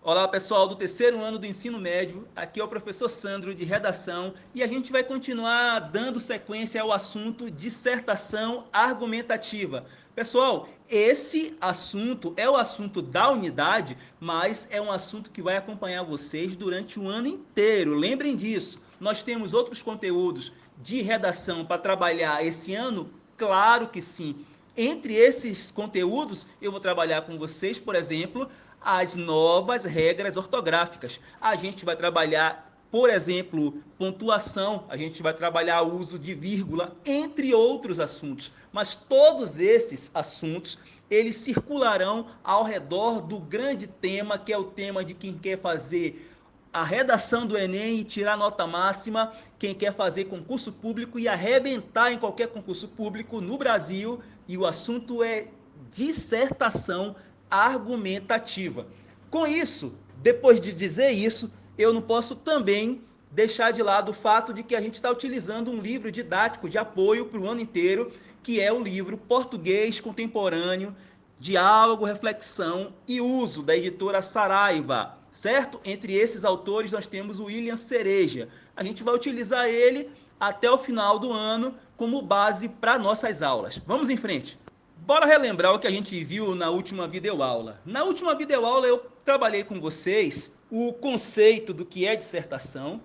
Olá pessoal do terceiro ano do ensino médio, aqui é o professor Sandro de redação e a gente vai continuar dando sequência ao assunto dissertação argumentativa. Pessoal, esse assunto é o assunto da unidade, mas é um assunto que vai acompanhar vocês durante o ano inteiro, lembrem disso. Nós temos outros conteúdos de redação para trabalhar esse ano? Claro que sim. Entre esses conteúdos, eu vou trabalhar com vocês, por exemplo, as novas regras ortográficas. A gente vai trabalhar, por exemplo, pontuação, a gente vai trabalhar o uso de vírgula, entre outros assuntos. Mas todos esses assuntos, eles circularão ao redor do grande tema, que é o tema de quem quer fazer a redação do Enem e tirar nota máxima, quem quer fazer concurso público e arrebentar em qualquer concurso público no Brasil, e o assunto é dissertação argumentativa. Com isso, depois de dizer isso, eu não posso também deixar de lado o fato de que a gente está utilizando um livro didático de apoio para o ano inteiro, que é o livro Português Contemporâneo, Diálogo, Reflexão e Uso, da editora Saraiva, certo? Entre esses autores nós temos o William Cereja. A gente vai utilizar ele até o final do ano como base para nossas aulas. Vamos em frente. Bora relembrar o que a gente viu na última videoaula. Na última videoaula eu trabalhei com vocês o conceito do que é dissertação.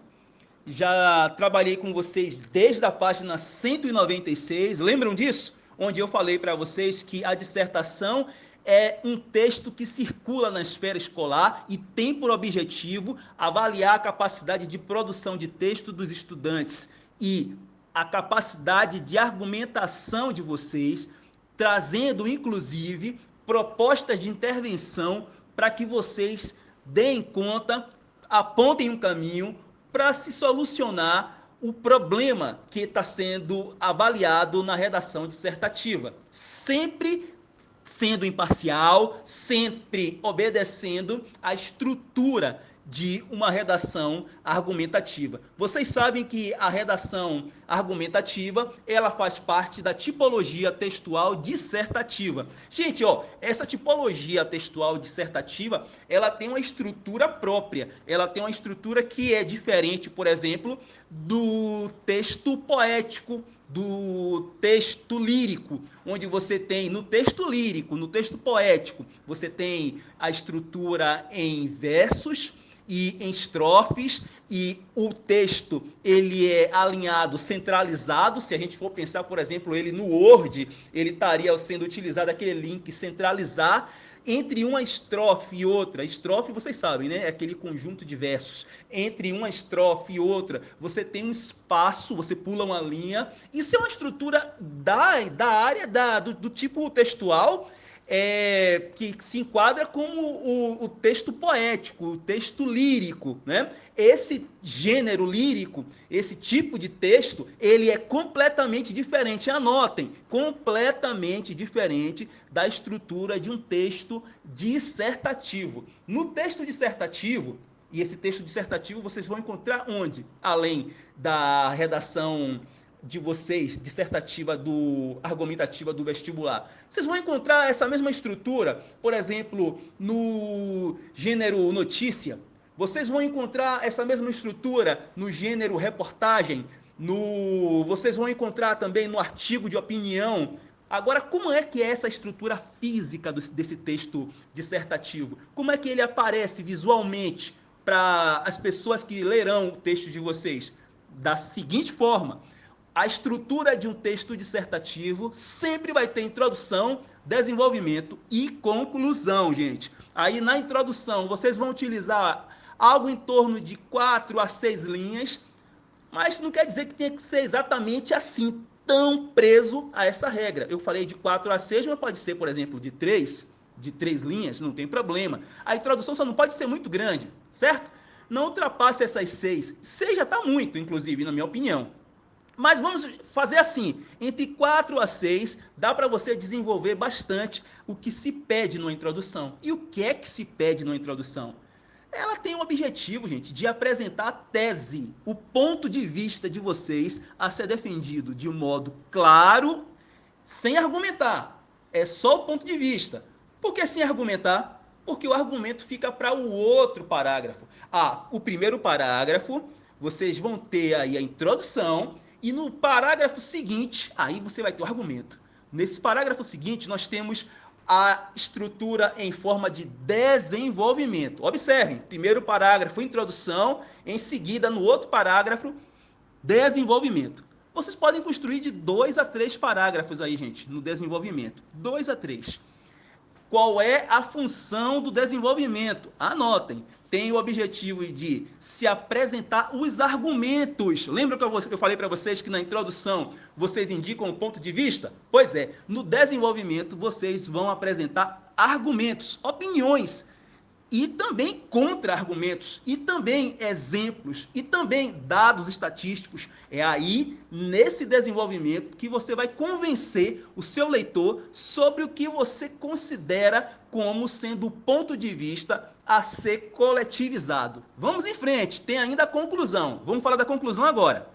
Já trabalhei com vocês desde a página 196, lembram disso? Onde eu falei para vocês que a dissertação é um texto que circula na esfera escolar e tem por objetivo avaliar a capacidade de produção de texto dos estudantes e a capacidade de argumentação de vocês, trazendo inclusive propostas de intervenção para que vocês deem conta, apontem um caminho para se solucionar o problema que está sendo avaliado na redação dissertativa. Sempre sendo imparcial, sempre obedecendo à estrutura de uma redação argumentativa. Vocês sabem que a redação argumentativa, ela faz parte da tipologia textual dissertativa. Gente, essa tipologia textual dissertativa, ela tem uma estrutura própria. Ela tem uma estrutura que é diferente, por exemplo, do texto poético, do texto lírico, onde você tem no texto lírico, no texto poético, você tem a estrutura em versos e em estrofes, e o texto ele é alinhado, centralizado. Se a gente for pensar, por exemplo, ele no Word, ele estaria sendo utilizado aquele link centralizar. Entre uma estrofe e outra, estrofe vocês sabem, né? É aquele conjunto de versos. Entre uma estrofe e outra, você tem um espaço, você pula uma linha. Isso é uma estrutura da área do tipo textual, que se enquadra como o texto poético, o texto lírico, né? Esse gênero lírico, esse tipo de texto, ele é completamente diferente, anotem, completamente diferente da estrutura de um texto dissertativo. No texto dissertativo, e esse texto dissertativo vocês vão encontrar onde? Além da redação de vocês, dissertativa argumentativa do vestibular. Vocês vão encontrar essa mesma estrutura, por exemplo, no gênero notícia. Vocês vão encontrar essa mesma estrutura no gênero reportagem. Vocês vão encontrar também no artigo de opinião. Agora, como é que é essa estrutura física desse texto dissertativo? Como é que ele aparece visualmente para as pessoas que lerão o texto de vocês? Da seguinte forma: a estrutura de um texto dissertativo sempre vai ter introdução, desenvolvimento e conclusão, gente. Aí na introdução vocês vão utilizar algo em torno de 4 a 6 linhas, mas não quer dizer que tenha que ser exatamente assim, tão preso a essa regra. Eu falei de 4 a 6, mas pode ser, por exemplo, de 3 linhas, não tem problema. A introdução só não pode ser muito grande, certo? Não ultrapasse essas 6. 6 já está muito, inclusive, na minha opinião. Mas vamos fazer assim, entre 4 a 6, dá para você desenvolver bastante o que se pede numa introdução. E o que é que se pede numa introdução? Ela tem o objetivo, gente, de apresentar a tese, o ponto de vista de vocês a ser defendido de um modo claro, sem argumentar. É só o ponto de vista. Por que sem argumentar? Porque o argumento fica para o outro parágrafo. O primeiro parágrafo, vocês vão ter aí a introdução, e no parágrafo seguinte, aí você vai ter o argumento. Nesse parágrafo seguinte, nós temos a estrutura em forma de desenvolvimento. Observem, primeiro parágrafo, introdução, em seguida, no outro parágrafo, desenvolvimento. Vocês podem construir de 2 a 3 parágrafos aí, gente, no desenvolvimento. 2 a 3. Qual é a função do desenvolvimento? Anotem. Tem o objetivo de se apresentar os argumentos. Lembra que eu falei para vocês que na introdução vocês indicam o ponto de vista? Pois é, no desenvolvimento vocês vão apresentar argumentos, opiniões, e também contra-argumentos, e também exemplos, e também dados estatísticos. É aí, nesse desenvolvimento, que você vai convencer o seu leitor sobre o que você considera como sendo o ponto de vista a ser coletivizado. Vamos em frente, tem ainda a conclusão. Vamos falar da conclusão agora.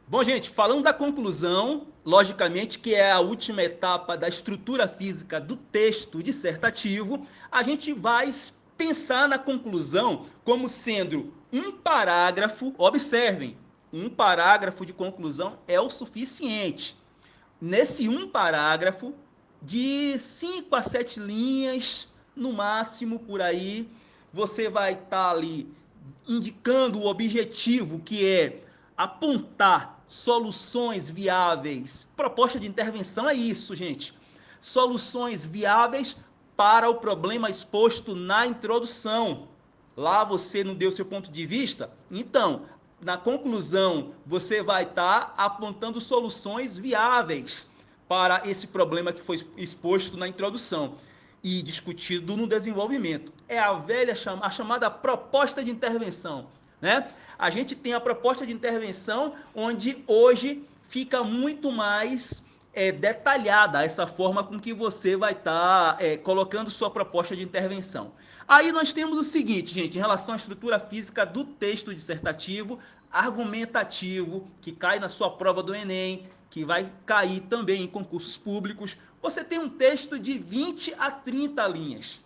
Bom, gente, falando da conclusão, logicamente que é a última etapa da estrutura física do texto dissertativo, a gente vai pensar na conclusão como sendo um parágrafo. Observem, um parágrafo de conclusão é o suficiente. Nesse um parágrafo, de 5 a 7 linhas, no máximo, por aí, você vai estar ali indicando o objetivo, que é apontar soluções viáveis. Proposta de intervenção é isso, gente. Soluções viáveis para o problema exposto na introdução. Lá você não deu seu ponto de vista? Então, na conclusão, você vai estar apontando soluções viáveis para esse problema que foi exposto na introdução e discutido no desenvolvimento. É a velha a chamada proposta de intervenção, né? A gente tem a proposta de intervenção onde hoje fica muito mais detalhada essa forma com que você vai estar colocando sua proposta de intervenção. Aí nós temos o seguinte, gente, em relação à estrutura física do texto dissertativo, argumentativo, que cai na sua prova do Enem, que vai cair também em concursos públicos. Você tem um texto de 20 a 30 linhas.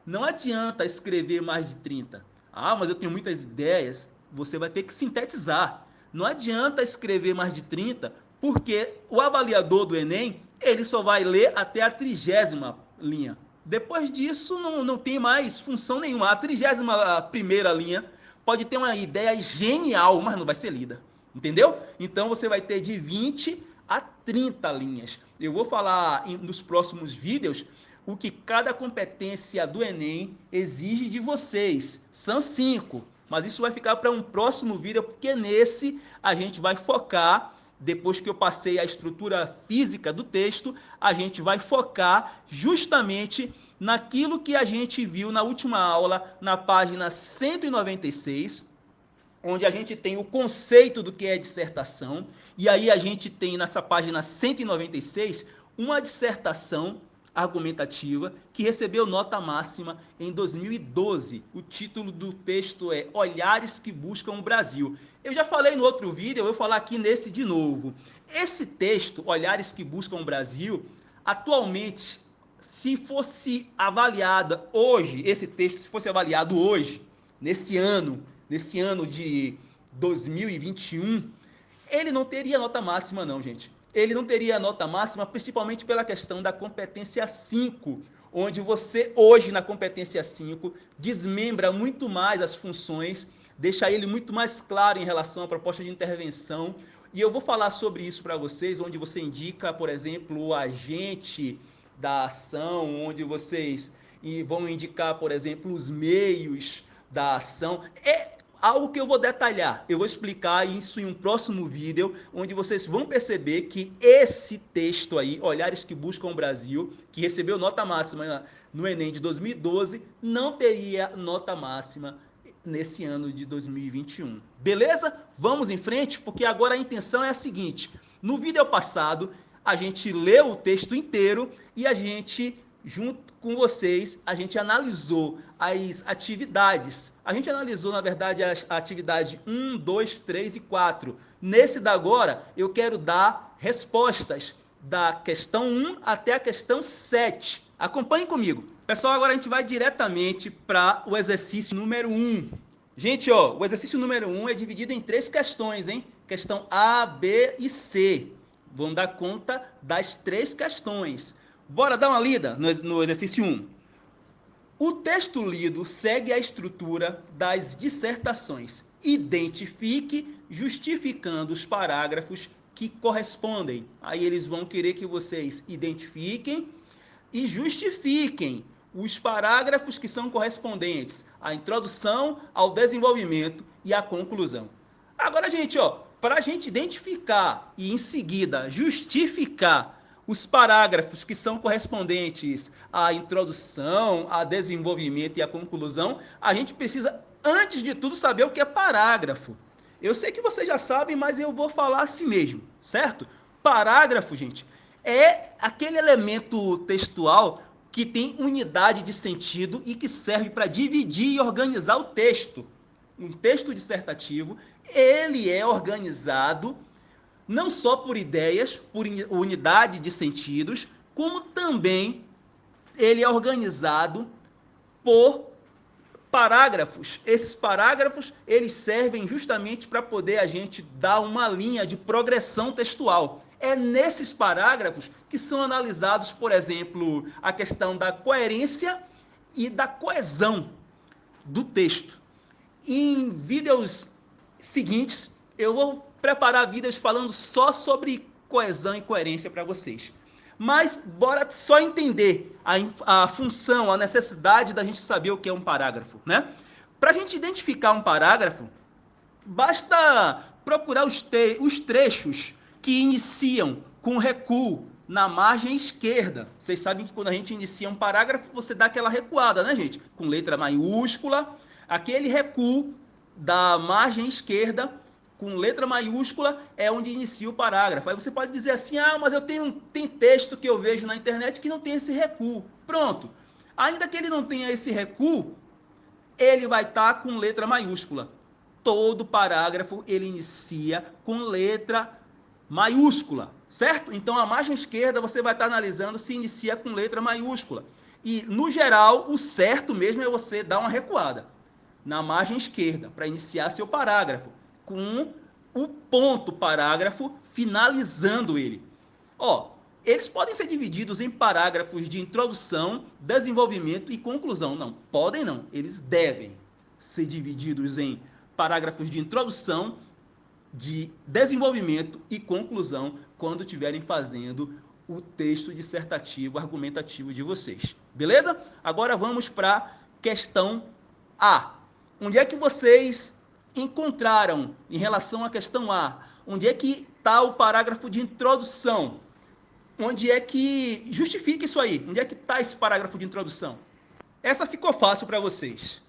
Não adianta escrever mais de 30. Mas eu tenho muitas ideias. Você vai ter que sintetizar. Não adianta escrever mais de 30, porque o avaliador do Enem, ele só vai ler até a 30ª linha. Depois disso, não tem mais função nenhuma. A 31ª linha pode ter uma ideia genial, mas não vai ser lida. Entendeu? Então, você vai ter de 20 a 30 linhas. Eu vou falar nos próximos vídeos o que cada competência do Enem exige de vocês. São 5, mas isso vai ficar para um próximo vídeo, porque nesse a gente vai focar, depois que eu passei a estrutura física do texto, a gente vai focar justamente naquilo que a gente viu na última aula, na página 196, onde a gente tem o conceito do que é dissertação, e aí a gente tem nessa página 196 uma dissertação argumentativa que recebeu nota máxima em 2012. O título do texto é Olhares que Buscam o Brasil. Eu já falei no outro vídeo, eu vou falar aqui nesse de novo. Esse texto, Olhares que Buscam o Brasil, atualmente, se fosse avaliada hoje, esse texto, se fosse avaliado hoje, nesse ano de 2021, ele não teria nota máxima não, gente. Ele não teria nota máxima, principalmente pela questão da competência 5, onde você, hoje, na competência 5, desmembra muito mais as funções, deixa ele muito mais claro em relação à proposta de intervenção. E eu vou falar sobre isso para vocês, onde você indica, por exemplo, o agente da ação, onde vocês vão indicar, por exemplo, os meios da ação. É algo que eu vou detalhar, eu vou explicar isso em um próximo vídeo, onde vocês vão perceber que esse texto aí, Olhares que Buscam o Brasil, que recebeu nota máxima no Enem de 2012, não teria nota máxima nesse ano de 2021. Beleza? Vamos em frente, porque agora a intenção é a seguinte: no vídeo passado, a gente leu o texto inteiro e a gente, junto com vocês, a gente analisou as atividades. A gente analisou, na verdade, a atividade 1, 2, 3 e 4. Nesse da agora, eu quero dar respostas da questão 1 até a questão 7. Acompanhe comigo. Pessoal, agora a gente vai diretamente para o exercício número 1. Gente, ó, o exercício número 1 é dividido em 3 questões, hein? Questão A, B e C. Vamos dar conta das 3 questões. Bora dar uma lida no exercício 1. O texto lido segue a estrutura das dissertações. Identifique, justificando os parágrafos que correspondem. Aí eles vão querer que vocês identifiquem e justifiquem os parágrafos que são correspondentes à introdução, ao desenvolvimento e à conclusão. Agora, gente, ó, para a gente identificar e, em seguida, justificar os parágrafos que são correspondentes à introdução, ao desenvolvimento e à conclusão, a gente precisa, antes de tudo, saber o que é parágrafo. Eu sei que vocês já sabem, mas eu vou falar assim mesmo, certo? Parágrafo, gente, é aquele elemento textual que tem unidade de sentido e que serve para dividir e organizar o texto. Um texto dissertativo, ele é organizado não só por ideias, por unidade de sentidos, como também ele é organizado por parágrafos. Esses parágrafos, eles servem justamente para poder a gente dar uma linha de progressão textual. É nesses parágrafos que são analisados, por exemplo, a questão da coerência e da coesão do texto. Em vídeos seguintes, eu vou preparar vídeos falando só sobre coesão e coerência para vocês. Mas bora só entender a função, a necessidade da gente saber o que é um parágrafo, né? Para a gente identificar um parágrafo, basta procurar os trechos que iniciam com recuo na margem esquerda. Vocês sabem que quando a gente inicia um parágrafo, você dá aquela recuada, né, gente? Com letra maiúscula, aquele recuo da margem esquerda com letra maiúscula é onde inicia o parágrafo. Aí você pode dizer assim, mas tem texto que eu vejo na internet que não tem esse recuo. Pronto. Ainda que ele não tenha esse recuo, ele vai estar com letra maiúscula. Todo parágrafo ele inicia com letra maiúscula, certo? Então a margem esquerda você vai estar analisando se inicia com letra maiúscula. E no geral, o certo mesmo é você dar uma recuada na margem esquerda para iniciar seu parágrafo, com o ponto parágrafo finalizando ele. Ó, eles podem ser divididos em parágrafos de introdução, desenvolvimento e conclusão. Não, podem não, eles devem ser divididos em parágrafos de introdução, de desenvolvimento e conclusão quando estiverem fazendo o texto dissertativo, argumentativo de vocês. Beleza? Agora vamos para a questão A. Onde é que vocês encontraram em relação à questão A? Onde é que está o parágrafo de introdução? Onde é que justifica isso aí? Onde é que está esse parágrafo de introdução? Essa ficou fácil para vocês.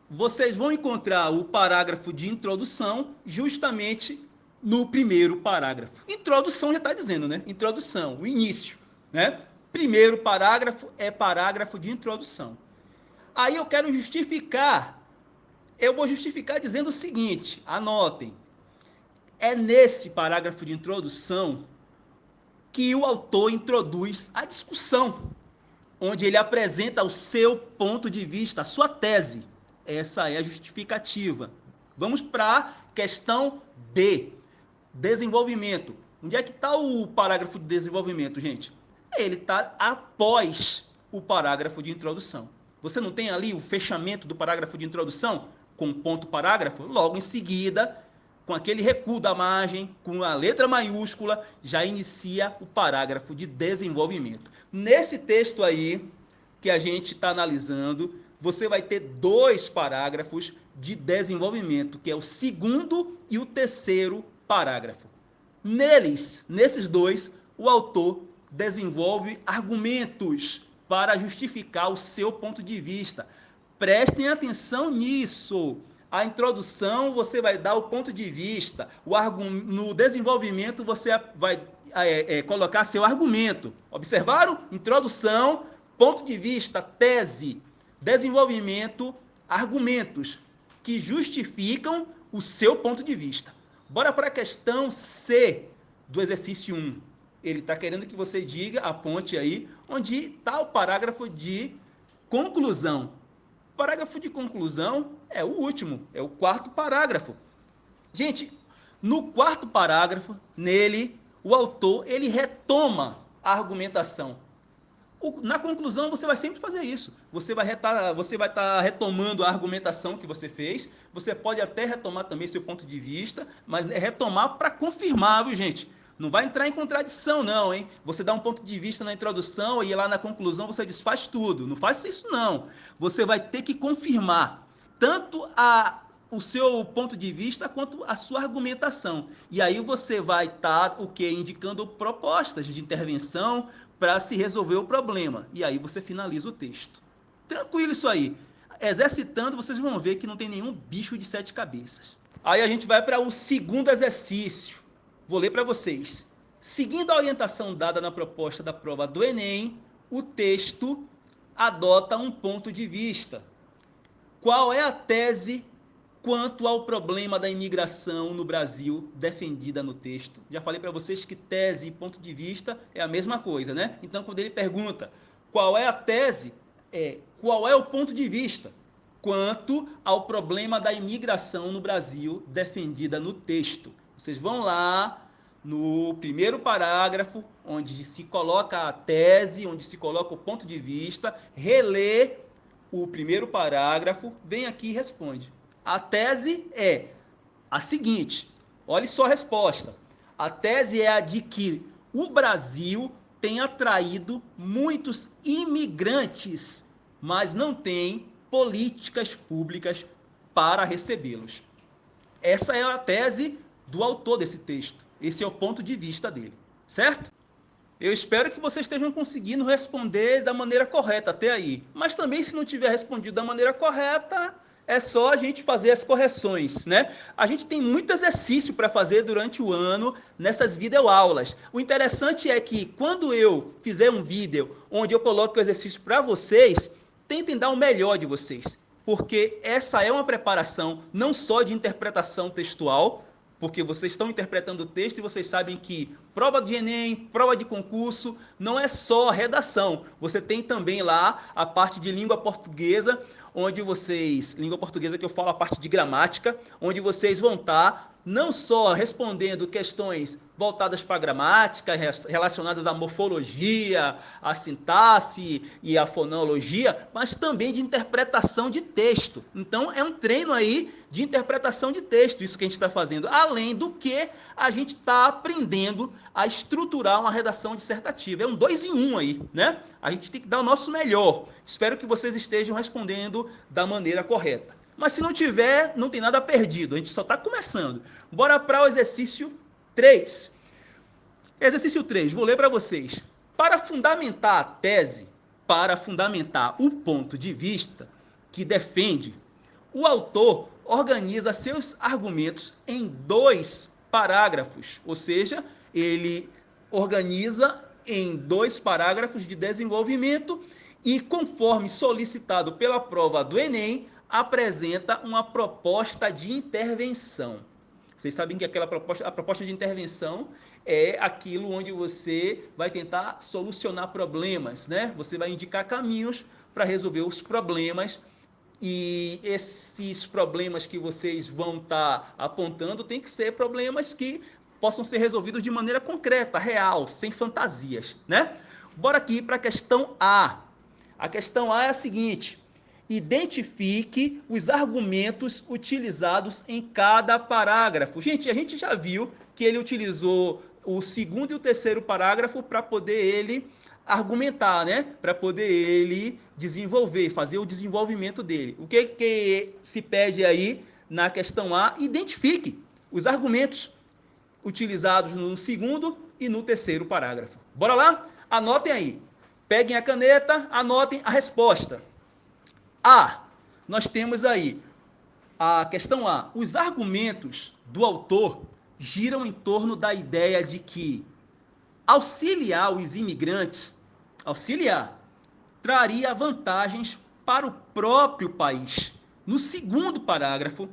Vocês vão encontrar o parágrafo de introdução justamente no primeiro parágrafo. Introdução já está dizendo, né? Introdução, o início, né? Primeiro parágrafo é parágrafo de introdução. Aí eu quero justificar. Eu vou justificar dizendo o seguinte, anotem. É nesse parágrafo de introdução que o autor introduz a discussão, onde ele apresenta o seu ponto de vista, a sua tese. Essa é a justificativa. Vamos para a questão B. Desenvolvimento. Onde é que está o parágrafo de desenvolvimento, gente? Ele está após o parágrafo de introdução. Você não tem ali o fechamento do parágrafo de introdução com ponto parágrafo? Logo em seguida, com aquele recuo da margem, com a letra maiúscula, já inicia o parágrafo de desenvolvimento. Nesse texto aí que a gente está analisando, você vai ter 2 parágrafos de desenvolvimento, que é o segundo e o terceiro parágrafo. Nesses 2, o autor desenvolve argumentos para justificar o seu ponto de vista. Prestem atenção nisso. A introdução você vai dar o ponto de vista. No desenvolvimento você vai colocar seu argumento. Observaram? Introdução, ponto de vista, tese, desenvolvimento, argumentos que justificam o seu ponto de vista. Bora para a questão C do exercício 1. Ele está querendo que você diga, aponte aí, onde está o parágrafo de conclusão. O parágrafo de conclusão é o último, é o quarto parágrafo. Gente, no quarto parágrafo, nele, o autor, ele retoma a argumentação. Na conclusão, você vai sempre fazer isso. Você vai estar retomando a argumentação que você fez. Você pode até retomar também seu ponto de vista, mas é retomar para confirmar, viu, gente? Não vai entrar em contradição, não, hein? Você dá um ponto de vista na introdução e lá na conclusão você desfaz tudo. Não faça isso, não. Você vai ter que confirmar tanto o seu ponto de vista quanto a sua argumentação. E aí você vai estar indicando propostas de intervenção para se resolver o problema. E aí você finaliza o texto. Tranquilo isso aí. Exercitando, vocês vão ver que não tem nenhum bicho de 7 cabeças. Aí a gente vai para o segundo exercício. Vou ler para vocês. Seguindo a orientação dada na proposta da prova do Enem, o texto adota um ponto de vista. Qual é a tese quanto ao problema da imigração no Brasil defendida no texto? Já falei para vocês que tese e ponto de vista é a mesma coisa, né? Então, quando ele pergunta qual é a tese, qual é o ponto de vista quanto ao problema da imigração no Brasil defendida no texto. Vocês vão lá no primeiro parágrafo, onde se coloca a tese, onde se coloca o ponto de vista, relê o primeiro parágrafo, vem aqui e responde. A tese é a seguinte, olhe só a resposta. A tese é a de que o Brasil tem atraído muitos imigrantes, mas não tem políticas públicas para recebê-los. Essa é a tese do autor desse texto. Esse é o ponto de vista dele, certo? Eu espero que vocês estejam conseguindo responder da maneira correta até aí. Mas também, se não tiver respondido da maneira correta, é só a gente fazer as correções, né? A gente tem muito exercício para fazer durante o ano nessas videoaulas. O interessante é que quando eu fizer um vídeo onde eu coloco o exercício para vocês, tentem dar o melhor de vocês. Porque essa é uma preparação não só de interpretação textual, porque vocês estão interpretando o texto e vocês sabem que prova de Enem, prova de concurso, não é só redação. Você tem também lá a parte de língua portuguesa, onde vocês, língua portuguesa que eu falo a parte de gramática, onde vocês vão estar não só respondendo questões voltadas para a gramática, relacionadas à morfologia, à sintaxe e à fonologia, mas também de interpretação de texto. Então, é um treino aí de interpretação de texto, isso que a gente está fazendo. Além do que a gente está aprendendo a estruturar uma redação dissertativa. É um 2 em 1 aí, né? A gente tem que dar o nosso melhor. Espero que vocês estejam respondendo da maneira correta. Mas se não tiver, não tem nada perdido. A gente só está começando. Bora para o exercício 3. Exercício 3, vou ler para vocês. Para fundamentar a tese, para fundamentar o ponto de vista que defende, o autor organiza seus argumentos em 2 parágrafos. Ou seja, ele organiza em 2 parágrafos de desenvolvimento e, conforme solicitado pela prova do Enem, apresenta uma proposta de intervenção. Vocês sabem que a proposta de intervenção é aquilo onde você vai tentar solucionar problemas, né? Você vai indicar caminhos para resolver os problemas e esses problemas que vocês vão estar apontando tem que ser problemas que possam ser resolvidos de maneira concreta, real, sem fantasias, né? Bora aqui para a questão A. A questão A é a seguinte: identifique os argumentos utilizados em cada parágrafo. Gente, a gente já viu que ele utilizou o segundo e o terceiro parágrafo para poder ele argumentar, né? Para poder ele desenvolver, fazer o desenvolvimento dele. O que se pede aí na questão A? Identifique os argumentos utilizados no segundo e no terceiro parágrafo. Bora lá? Anotem aí. Peguem a caneta, anotem a resposta. A, nós temos aí a questão A. Os argumentos do autor giram em torno da ideia de que auxiliar os imigrantes, traria vantagens para o próprio país. No segundo parágrafo,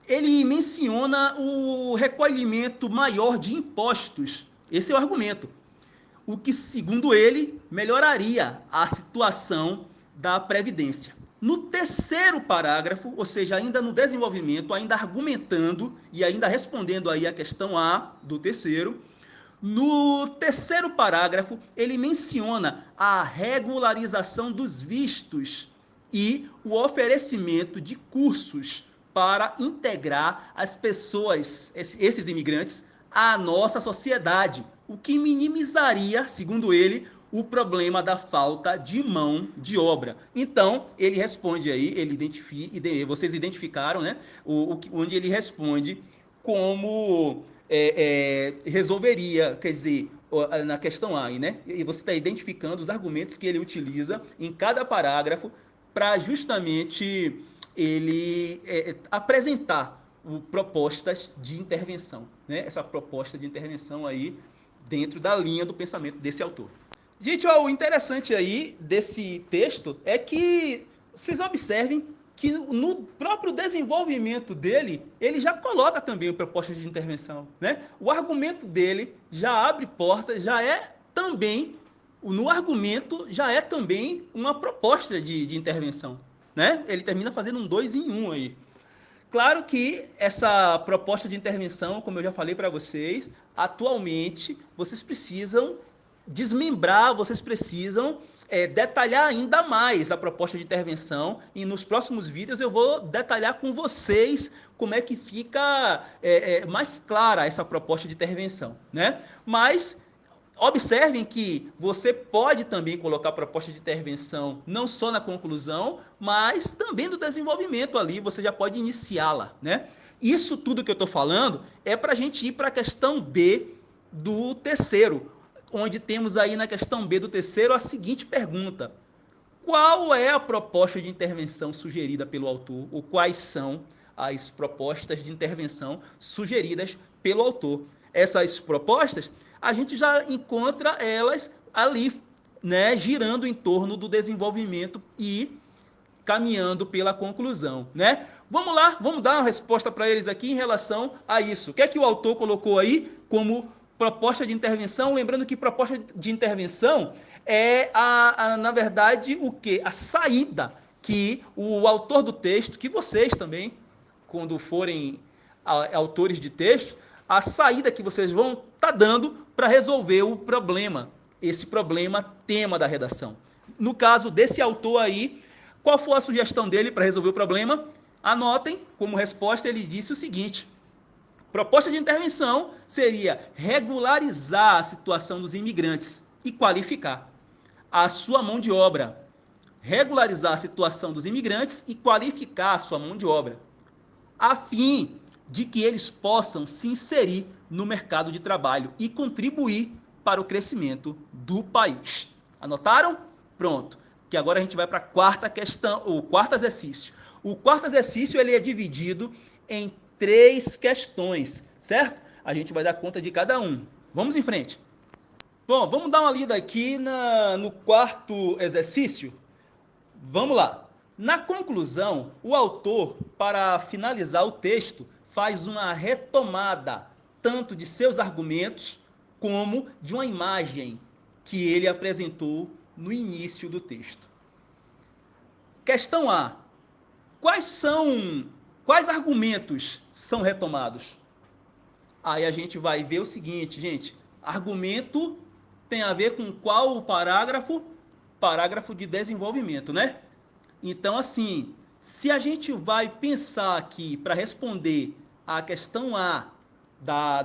ele menciona o recolhimento maior de impostos. Esse é o argumento. o que, segundo ele, melhoraria a situação da Previdência. No terceiro parágrafo, ou seja, ainda no desenvolvimento, ainda argumentando e ainda respondendo aí a questão A do terceiro, no terceiro parágrafo, ele menciona a regularização dos vistos e o oferecimento de cursos para integrar as pessoas, esses imigrantes, à nossa sociedade, o que minimizaria, segundo ele, o problema da falta de mão de obra. Então, ele responde aí, vocês identificaram, né? Onde ele responde como resolveria, quer dizer, na questão A, né? E você está identificando os argumentos que ele utiliza em cada parágrafo para justamente ele apresentar propostas de intervenção, né? Essa proposta de intervenção aí dentro da linha do pensamento desse autor. Gente, ó, o interessante aí desse texto é que vocês observem que no próprio desenvolvimento dele, ele já coloca também propostas de intervenção, né? O argumento dele já abre portas, já é também, no argumento, já é também uma proposta de intervenção, né? Ele termina fazendo um 2 em 1 aí. Claro que essa proposta de intervenção, como eu já falei para vocês, atualmente vocês precisam desmembrar, vocês precisam detalhar ainda mais a proposta de intervenção e nos próximos vídeos eu vou detalhar com vocês como é que fica mais clara essa proposta de intervenção, né? Mas observem que você pode também colocar proposta de intervenção não só na conclusão, mas também no desenvolvimento ali, você já pode iniciá-la, né? Isso tudo que eu estou falando é para a gente ir para a questão B do terceiro, onde temos aí na questão B do terceiro a seguinte pergunta: qual é a proposta de intervenção sugerida pelo autor, ou quais são as propostas de intervenção sugeridas pelo autor? Essas propostas, a gente já encontra elas ali, né, girando em torno do desenvolvimento e caminhando pela conclusão, né? Vamos lá, vamos dar uma resposta para eles aqui em relação a isso. O que é que o autor colocou aí como proposta de intervenção? Lembrando que proposta de intervenção é, na verdade, o quê? A saída que o autor do texto, que vocês também, quando forem autores de texto, a saída que vocês vão estar dando para resolver o problema, esse problema tema da redação. No caso desse autor aí, qual foi a sugestão dele para resolver o problema? Anotem, como resposta, ele disse o seguinte: proposta de intervenção seria regularizar a situação dos imigrantes e qualificar a sua mão de obra. Regularizar a situação dos imigrantes e qualificar a sua mão de obra, a fim de que eles possam se inserir no mercado de trabalho e contribuir para o crescimento do país. Anotaram? Pronto. Que agora a gente vai para a quarta questão, o quarto exercício. O quarto exercício ele é dividido em 3 questões, certo? A gente vai dar conta de cada um. Vamos em frente. Bom, vamos dar uma lida aqui no quarto exercício. Vamos lá. Na conclusão, o autor, para finalizar o texto, faz uma retomada tanto de seus argumentos como de uma imagem que ele apresentou no início do texto. Questão A. Quais argumentos são retomados? Aí a gente vai ver o seguinte, gente. Argumento tem a ver com qual o parágrafo? Parágrafo de desenvolvimento, né? Então, assim, se a gente vai pensar aqui para responder a questão A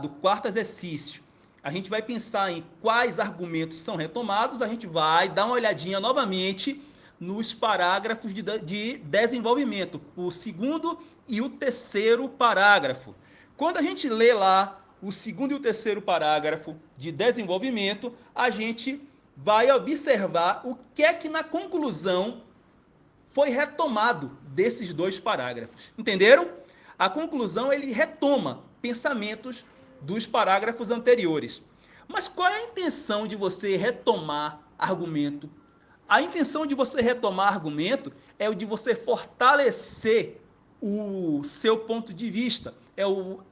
do quarto exercício, a gente vai pensar em quais argumentos são retomados, a gente vai dar uma olhadinha novamente nos parágrafos de desenvolvimento, o segundo e o terceiro parágrafo. Quando a gente lê lá o segundo e o terceiro parágrafo de desenvolvimento, a gente vai observar o que é que na conclusão foi retomado desses 2 parágrafos. Entenderam? A conclusão ele retoma pensamentos dos parágrafos anteriores. Mas qual é a intenção de você retomar argumento? A intenção de você retomar argumento é o de você fortalecer o seu ponto de vista,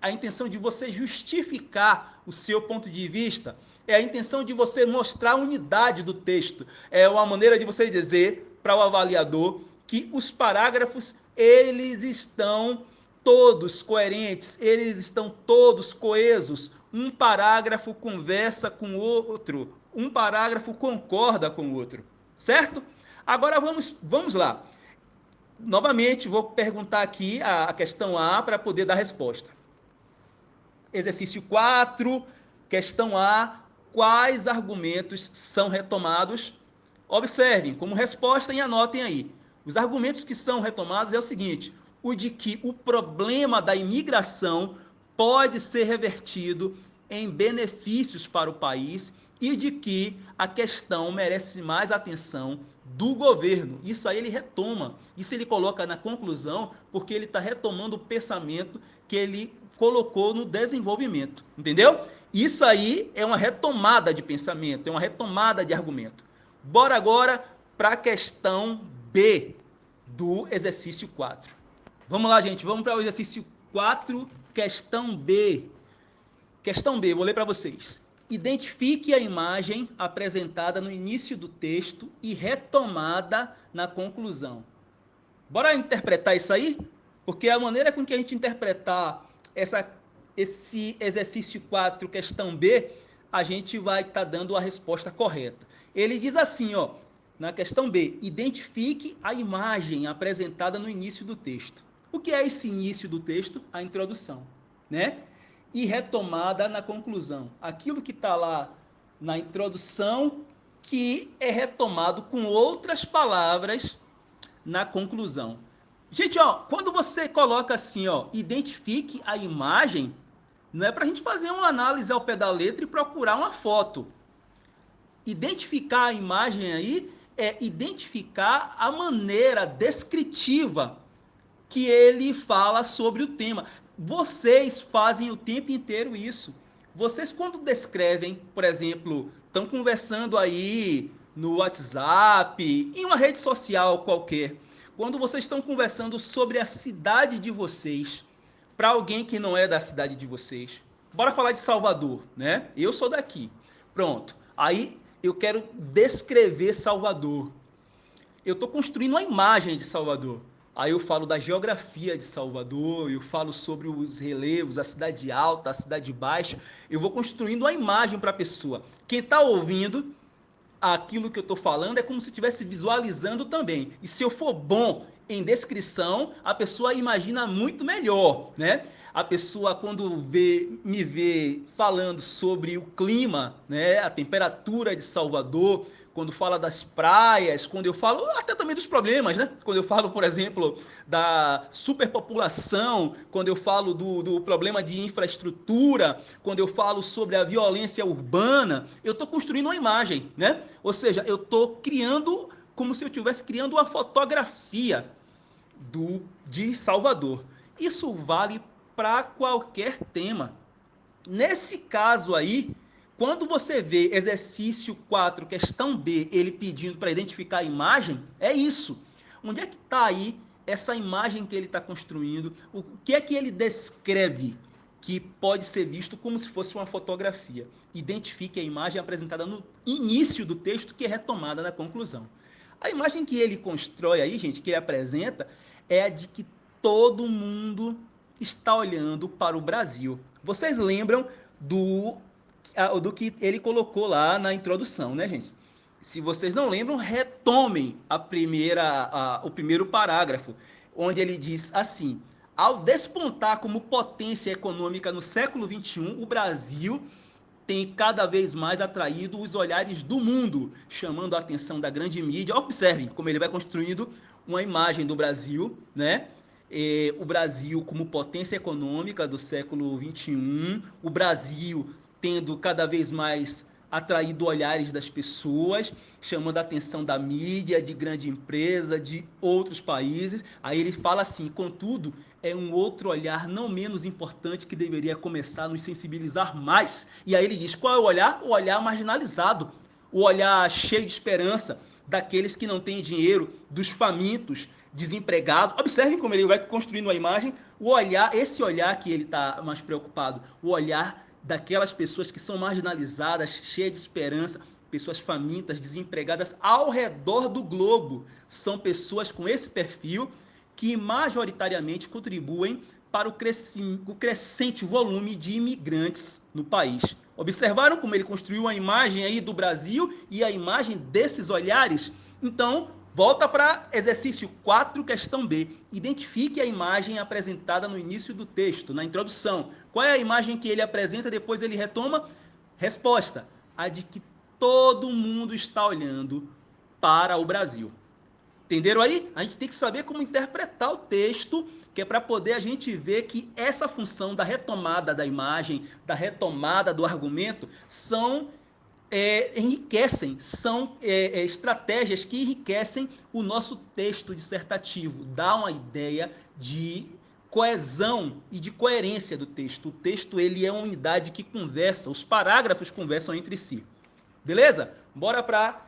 a intenção de você justificar o seu ponto de vista, é a intenção de você mostrar a unidade do texto, é uma maneira de você dizer para o avaliador que os parágrafos, eles estão todos coerentes, eles estão todos coesos, um parágrafo conversa com o outro, um parágrafo concorda com o outro, certo? Agora vamos lá. Novamente, vou perguntar aqui a questão A para poder dar resposta. Exercício 4, questão A. Quais argumentos são retomados? Observem como resposta e anotem aí. Os argumentos que são retomados é o seguinte: o de que o problema da imigração pode ser revertido em benefícios para o país e de que a questão merece mais atenção do governo. Isso aí ele retoma, isso ele coloca na conclusão, porque ele está retomando o pensamento que ele colocou no desenvolvimento, entendeu? Isso aí é uma retomada de pensamento, é uma retomada de argumento. Bora agora para a questão B do exercício 4. Vamos lá, gente, vamos para o exercício 4, questão B. Questão B, vou ler para vocês. Identifique a imagem apresentada no início do texto e retomada na conclusão. Bora interpretar isso aí? Porque a maneira com que a gente interpretar esse exercício 4, questão B, a gente vai estar dando a resposta correta. Ele diz assim, ó, na questão B, identifique a imagem apresentada no início do texto. O que é esse início do texto? A introdução, né? E retomada na conclusão. Aquilo que está lá na introdução, que é retomado com outras palavras na conclusão. Gente, ó, quando você coloca assim, ó, identifique a imagem, não é para a gente fazer uma análise ao pé da letra e procurar uma foto. Identificar a imagem aí é identificar a maneira descritiva que ele fala sobre o tema. Vocês fazem o tempo inteiro isso. Vocês, quando descrevem, por exemplo, estão conversando aí no WhatsApp, em uma rede social qualquer, quando vocês estão conversando sobre a cidade de vocês, para alguém que não é da cidade de vocês, bora falar de Salvador, né? Eu sou daqui. Pronto. Aí eu quero descrever Salvador. Eu estou construindo uma imagem de Salvador. Aí eu falo da geografia de Salvador, eu falo sobre os relevos, a cidade alta, a cidade baixa. Eu vou construindo uma imagem para a pessoa. Quem está ouvindo aquilo que eu estou falando é como se estivesse visualizando também. E se eu for bom em descrição, a pessoa imagina muito melhor, né? A pessoa, quando me vê falando sobre o clima, né, a temperatura de Salvador, quando fala das praias, quando eu falo até também dos problemas, né? Quando eu falo, por exemplo, da superpopulação, quando eu falo do problema de infraestrutura, quando eu falo sobre a violência urbana, eu estou construindo uma imagem, né? Ou seja, eu estou criando como se eu estivesse criando uma fotografia de Salvador. Isso vale para qualquer tema. Nesse caso aí, quando você vê exercício 4, questão B, ele pedindo para identificar a imagem, é isso. Onde é que está aí essa imagem que ele está construindo? O que é que ele descreve que pode ser visto como se fosse uma fotografia? Identifique a imagem apresentada no início do texto, que é retomada na conclusão. A imagem que ele constrói aí, gente, que ele apresenta, é a de que todo mundo está olhando para o Brasil. Vocês lembram do que ele colocou lá na introdução, né, gente? Se vocês não lembram, retomem o primeiro parágrafo, onde ele diz assim: ao despontar como potência econômica no século XXI, o Brasil tem cada vez mais atraído os olhares do mundo, chamando a atenção da grande mídia. Observem como ele vai construindo uma imagem do Brasil, né? O Brasil como potência econômica do século XXI, o Brasil tendo cada vez mais atraído olhares das pessoas, chamando a atenção da mídia, de grande empresa, de outros países. Aí ele fala assim: contudo, é um outro olhar não menos importante que deveria começar a nos sensibilizar mais. E aí ele diz: qual é o olhar? O olhar marginalizado, o olhar cheio de esperança, daqueles que não têm dinheiro, dos famintos, desempregado. Observem como ele vai construindo a imagem, o olhar, esse olhar que ele está mais preocupado, o olhar daquelas pessoas que são marginalizadas, cheias de esperança, pessoas famintas, desempregadas ao redor do globo. São pessoas com esse perfil que majoritariamente contribuem para o crescente volume de imigrantes no país. Observaram como ele construiu uma imagem aí do Brasil e a imagem desses olhares? Então, volta para exercício 4, questão B. Identifique a imagem apresentada no início do texto, na introdução. Qual é a imagem que ele apresenta, depois ele retoma? Resposta: a de que todo mundo está olhando para o Brasil. Entenderam aí? A gente tem que saber como interpretar o texto, que é para poder a gente ver que essa função da retomada da imagem, da retomada do argumento, enriquecem, são estratégias que enriquecem o nosso texto dissertativo, dá uma ideia de coesão e de coerência do texto. O texto ele é uma unidade que conversa, os parágrafos conversam entre si. Beleza? Bora para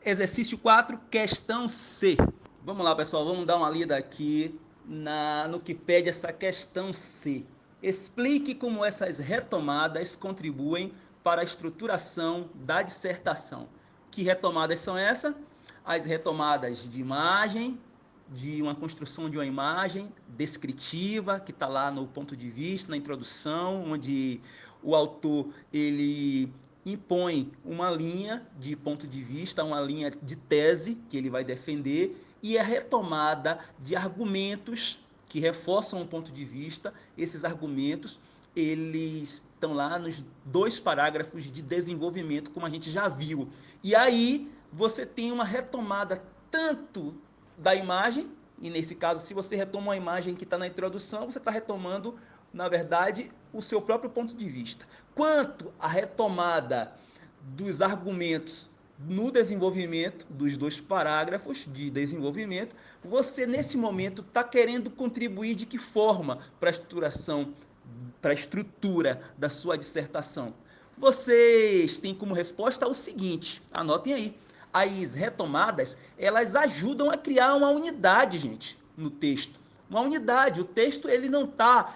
exercício 4, questão C. Vamos lá, pessoal, vamos dar uma lida aqui no que pede essa questão C. Explique como essas retomadas contribuem para a estruturação da dissertação. Que retomadas são essas? As retomadas de imagem, de uma construção de uma imagem descritiva, que está lá no ponto de vista, na introdução, onde o autor ele impõe uma linha de ponto de vista, uma linha de tese que ele vai defender, e a retomada de argumentos que reforçam o ponto de vista. Esses argumentos eles estão lá nos 2 parágrafos de desenvolvimento, como a gente já viu. E aí você tem uma retomada tanto da imagem, e nesse caso, se você retoma uma imagem que está na introdução, você está retomando, na verdade, o seu próprio ponto de vista. Quanto à retomada dos argumentos no desenvolvimento dos 2 parágrafos de desenvolvimento, você nesse momento está querendo contribuir de que forma para a estrutura da sua dissertação? Vocês têm como resposta o seguinte, anotem aí: as retomadas, elas ajudam a criar uma unidade, gente, no texto. Uma unidade. O texto ele não está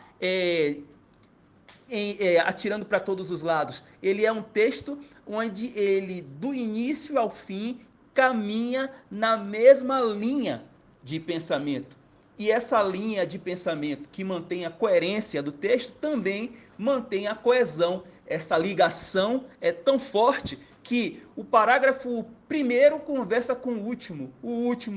atirando para todos os lados. Ele é um texto onde ele, do início ao fim, caminha na mesma linha de pensamento. E essa linha de pensamento que mantém a coerência do texto também mantém a coesão. Essa ligação é tão forte que o parágrafo primeiro conversa com o último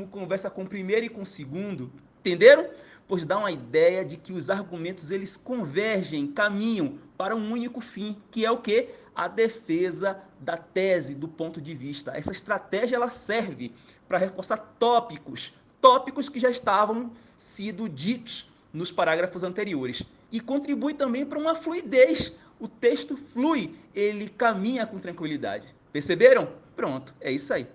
conversa com o primeiro e com o segundo. Entenderam? Pois dá uma ideia de que os argumentos eles convergem, caminham para um único fim, que é o quê? A defesa da tese, do ponto de vista. Essa estratégia ela serve para reforçar tópicos que já estavam sido ditos nos parágrafos anteriores. E contribui também para uma fluidez. O texto flui, ele caminha com tranquilidade. Perceberam? Pronto, é isso aí.